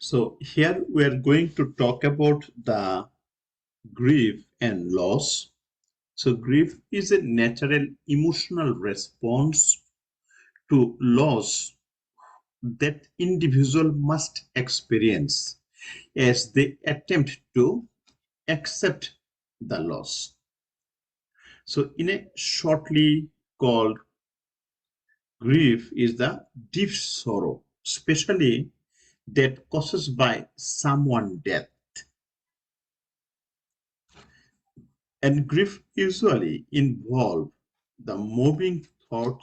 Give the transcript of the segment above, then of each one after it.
So here we are going to talk about the grief and loss. So grief is a natural emotional response to loss that individual must experience as they attempt to accept the loss. So in a shortly called grief is the deep sorrow, especially that caused by someone's death. And grief usually involves the moving thought,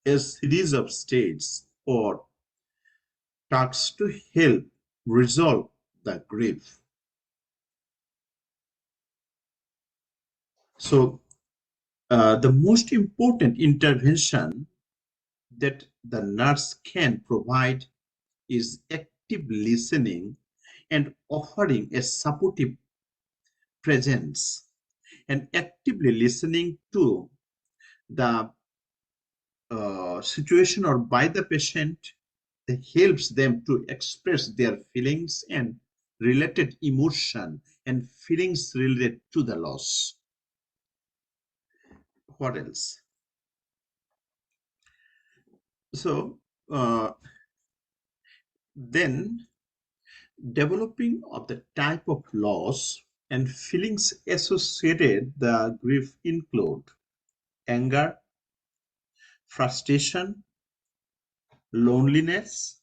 a series of states or tasks to help resolve the grief. So, the most important intervention that the nurse can provide is active listening and offering a supportive presence, and actively listening to the situation or by the patient that helps them to express their feelings and related emotion and feelings related to the loss. What else? So then developing of the type of loss and feelings associated the grief include anger, frustration, loneliness,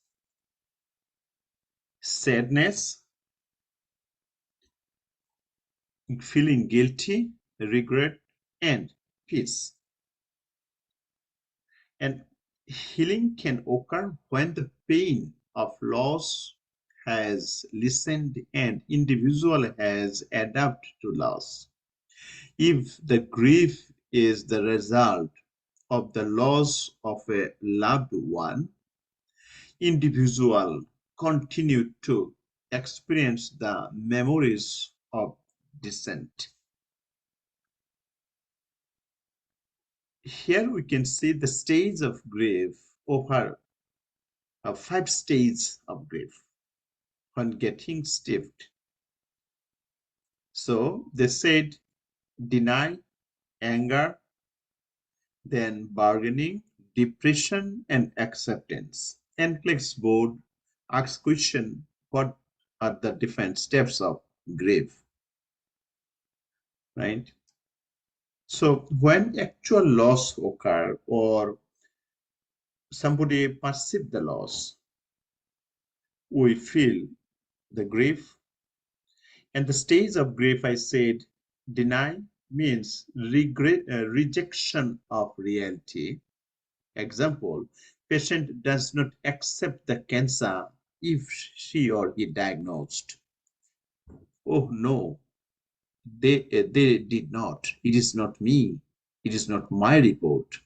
sadness, feeling guilty, regret, and peace. And healing can occur when the pain of loss has lessened and individual has adapted to loss. If the grief is the result of the loss of a loved one, individual continue to experience the memories of descent. Here we can see the stage of grief over 5 stages of grief when getting stiffed. So they said deny, anger, then bargaining, depression, and acceptance. NCLEX board asks question, what are the different steps of grief, right? So when actual loss occur or somebody perceive the loss, we feel the grief. And the stage of grief, I said, deny means rejection of reality. Example, patient does not accept the cancer if she or he diagnosed. Oh no, they did not. It is not me. It is not my report.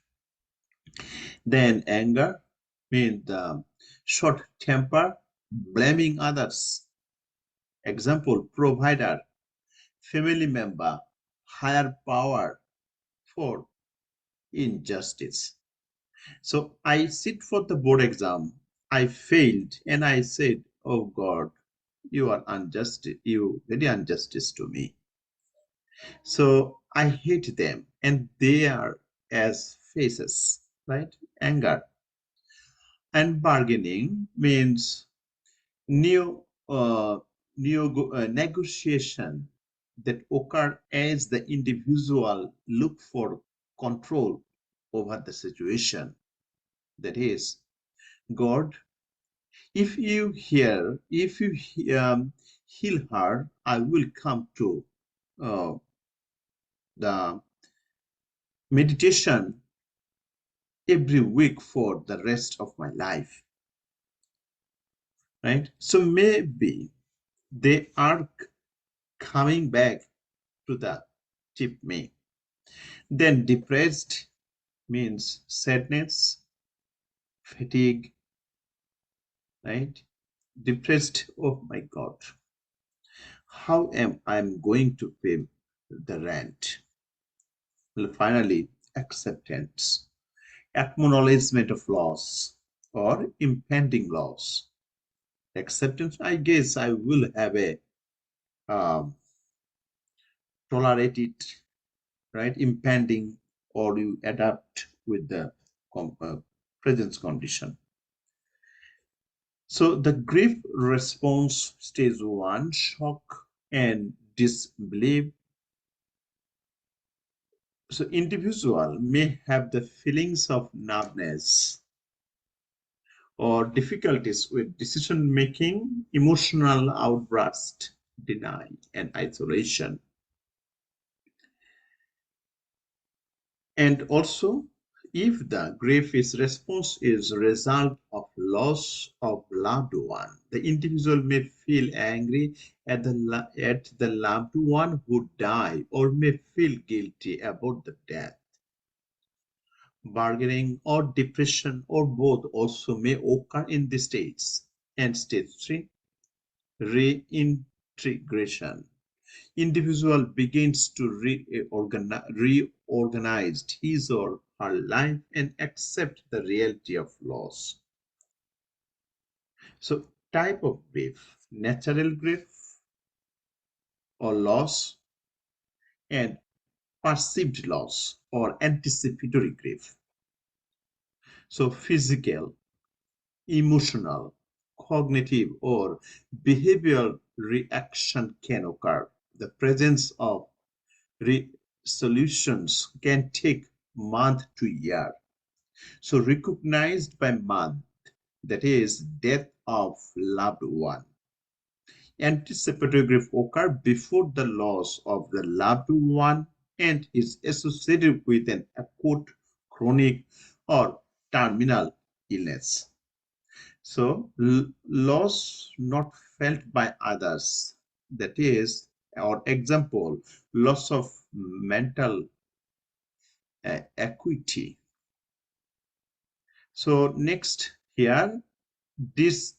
Then anger means the short temper, blaming others. Example, provider, family member, higher power for injustice. So I sit for the board exam. I failed and I said, oh God, you are unjust, you very injustice to me. So I hate them and they are as faces, right? Anger. And bargaining means new negotiation that occur as the individual look for control over the situation. That is, God, if you heal her, I will come to uh, the meditation every week for the rest of my life, right? So maybe they are coming back to the tip me. Then depressed means sadness, fatigue, right? Depressed, oh my God, how am I going to pay the rent? Well, finally, acceptance, acknowledgement of loss or impending loss. Acceptance, I guess I will have a um, tolerate it, right? Impending, or you adapt with the presence condition. So the grief response, stage 1, shock and disbelief. So individual may have the feelings of numbness or difficulties with decision making, emotional outburst, denial, and isolation. And also, if the grief is response is a result of loss of loved one, the individual may feel angry at the loved one who died, or may feel guilty about the death. Bargaining or depression or both also may occur in these states. And stage 3, reintegration. Individual begins to reorganize his or her life and accept the reality of loss. So type of grief: natural grief or loss, and perceived loss or anticipatory grief. So physical, emotional, cognitive, or behavioral reaction can occur. The presence of resolutions can take month to year. So recognized by month, that is death of loved one. Anticipatory grief occur before the loss of the loved one and is associated with an acute, chronic, or terminal illness. So loss not felt by others, that is, or example, loss of mental acuity. So next here, this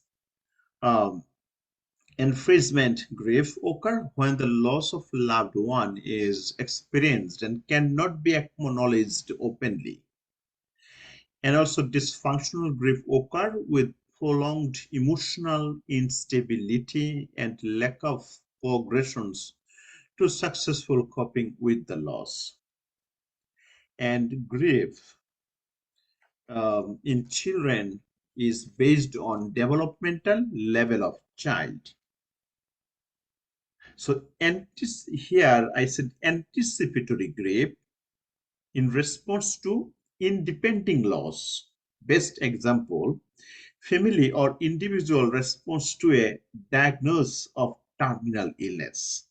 enfranchisement grief occur when the loss of loved one is experienced and cannot be acknowledged openly. And also dysfunctional grief occur with prolonged emotional instability and lack of progressions to successful coping with the loss. And grief in children is based on developmental level of child. So here I said anticipatory grief in response to impending loss. Best example, family or individual response to a diagnosis of terminal illness.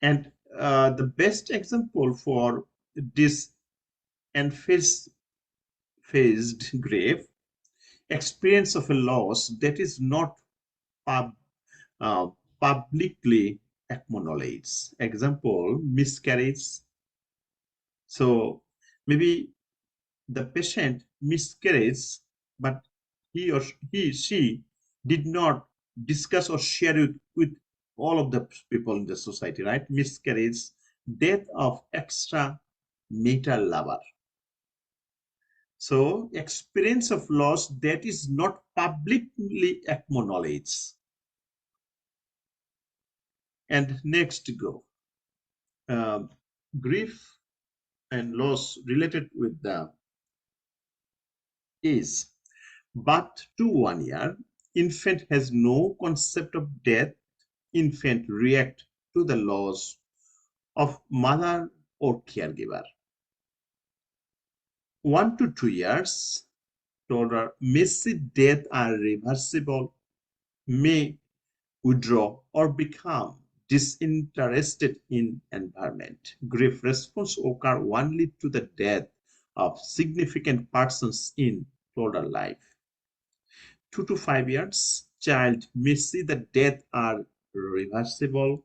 And the best example for this phased grief, experience of a loss that is not pub, uh, publicly acknowledged. Example, miscarriage. So maybe the patient miscarries, but she did not discuss or share it with all of the people in the society, right? Miscarriage, death of extra marital lover. So experience of loss that is not publicly acknowledged. And next go. Grief and loss related with the is but to 1 year, infant has no concept of death. Infant react to the loss of mother or caregiver. 1 to 2 years, toddler may see death are reversible, may withdraw or become disinterested in environment. Grief response occur only to the death of significant persons in toddler life. 2 to 5 years, child may see the death are reversible,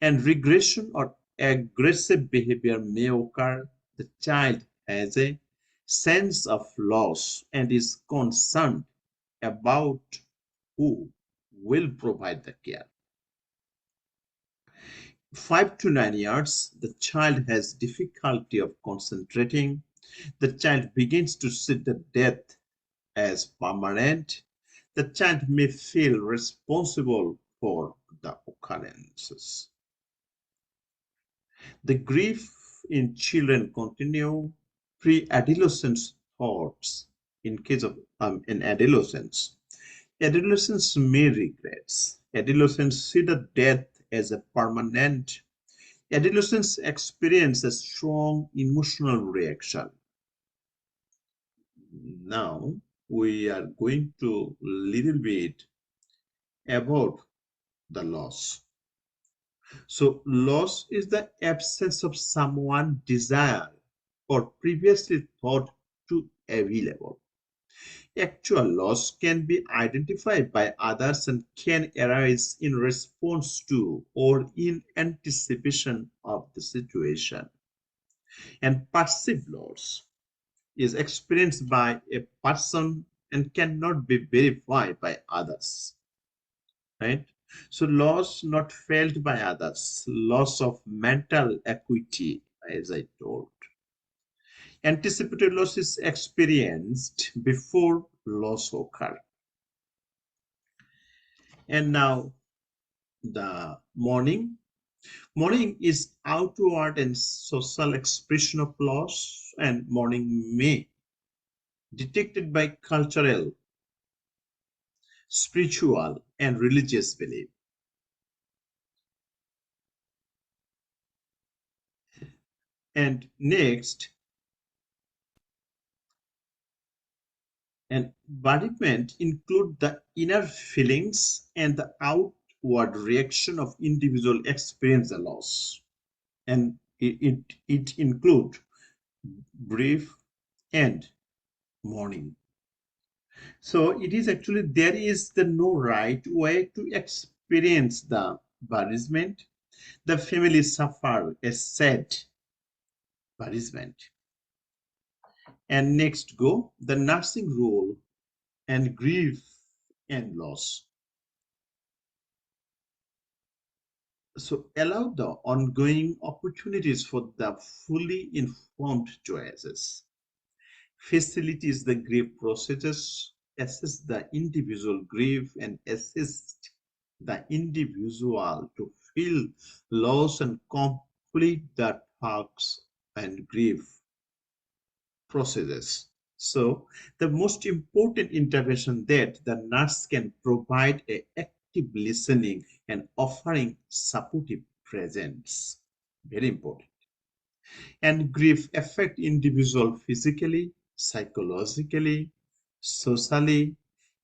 and regression or aggressive behavior may occur. The child has a sense of loss and is concerned about who will provide the care. 5 to 9 years, the child has difficulty of concentrating. The child begins to see the death as permanent, the child may feel responsible for the occurrences. The grief in children continue pre-adolescent thoughts in case of in adolescence. Adolescents may regrets. Adolescents see the death as a permanent. Adolescents experience a strong emotional reaction. Now we are going to little bit about the loss. So loss is the absence of someone desired or previously thought to available. Actual loss can be identified by others and can arise in response to or in anticipation of the situation. And perceived loss is experienced by a person and cannot be verified by others, right? So loss not felt by others, loss of mental acuity, as I told. Anticipated loss is experienced before loss occurs. And now the mourning. Mourning is outward and social expression of loss, and mourning may detected by cultural, spiritual, and religious belief. And next, and bereavement include the inner feelings and the outward reaction of individual experience the loss. And it include grief and mourning. So it is actually there is the no right way to experience the bereavement. The family suffer a sad bereavement. And next go the nursing role and grief and loss. So allow the ongoing opportunities for the fully informed choices. Facilitates the grief processes, assess the individual grief, and assist the individual to feel loss and complete the tasks and grief processes. So the most important intervention that the nurse can provide a active listening and offering supportive presence. Very important. And grief affect individual physically, psychologically, socially,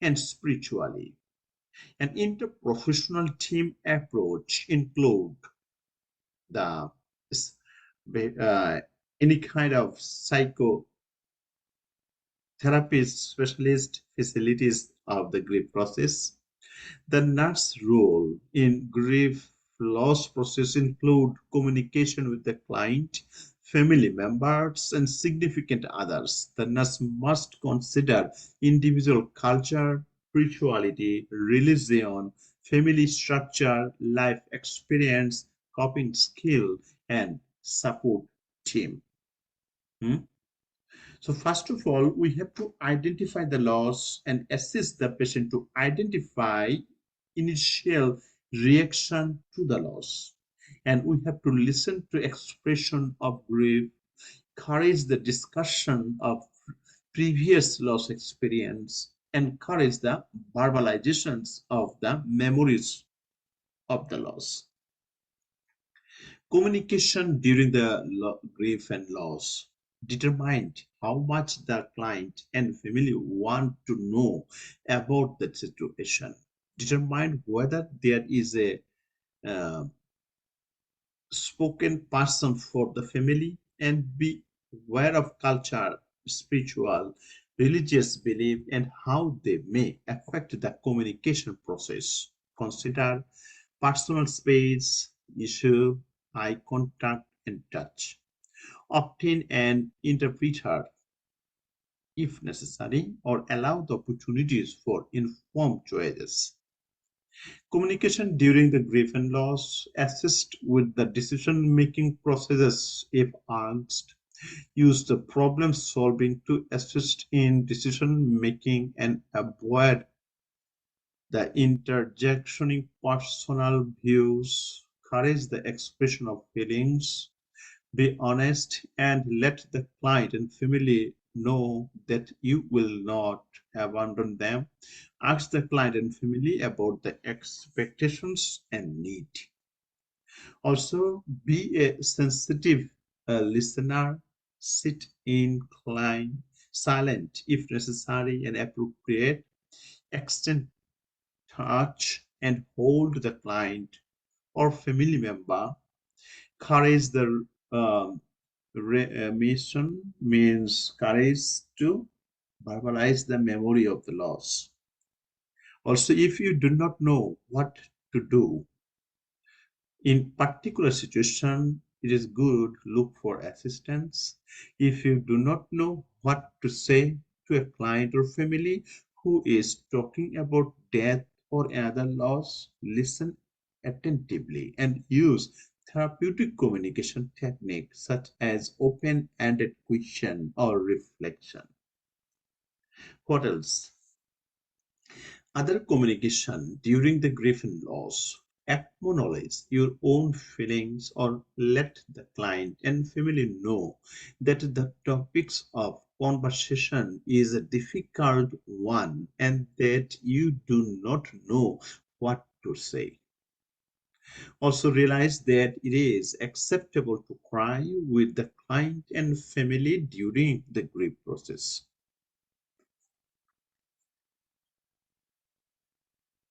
and spiritually. An interprofessional team approach include the uh, any kind of psychotherapist specialist facilities of the grief process. The nurse role in grief loss process include communication with the client, family members, and significant others. The nurse must consider individual culture, spirituality, religion, family structure, life experience, coping skill, and support team. Hmm? So first of all, we have to identify the loss and assist the patient to identify initial reaction to the loss. And we have to listen to expression of grief, encourage the discussion of previous loss experience, encourage the verbalizations of the memories of the loss. Communication during the grief and loss determined how much the client and family want to know about that situation. Determine whether there is a uh, spoken person for the family and be aware of culture, spiritual, religious belief and how they may affect the communication process. Consider personal space, issue, eye contact, and touch. Obtain an interpreter if necessary, or allow the opportunities for informed choices. Communication during the grief and loss, assist with the decision-making processes if asked, Use the problem solving to assist in decision making and avoid the interjectioning personal views. Courage the expression of feelings. Be honest and let the client and family know that you will not abandon them. Ask the client and family about the expectations and need. Also, be a sensitive listener. Sit inclined, silent if necessary and appropriate. Extend touch and hold the client or family member. Courage the mission means courage to verbalize the memory of the loss. Also, if you do not know what to do in particular situation, it is good look for assistance. If you do not know what to say to a client or family who is talking about death or another loss, listen attentively and use therapeutic communication techniques such as open-ended question or reflection. What else? Other communication during the grief and loss. Acknowledge your own feelings or let the client and family know that the topics of conversation is a difficult one and that you do not know what to say. Also realize that it is acceptable to cry with the client and family during the grief process.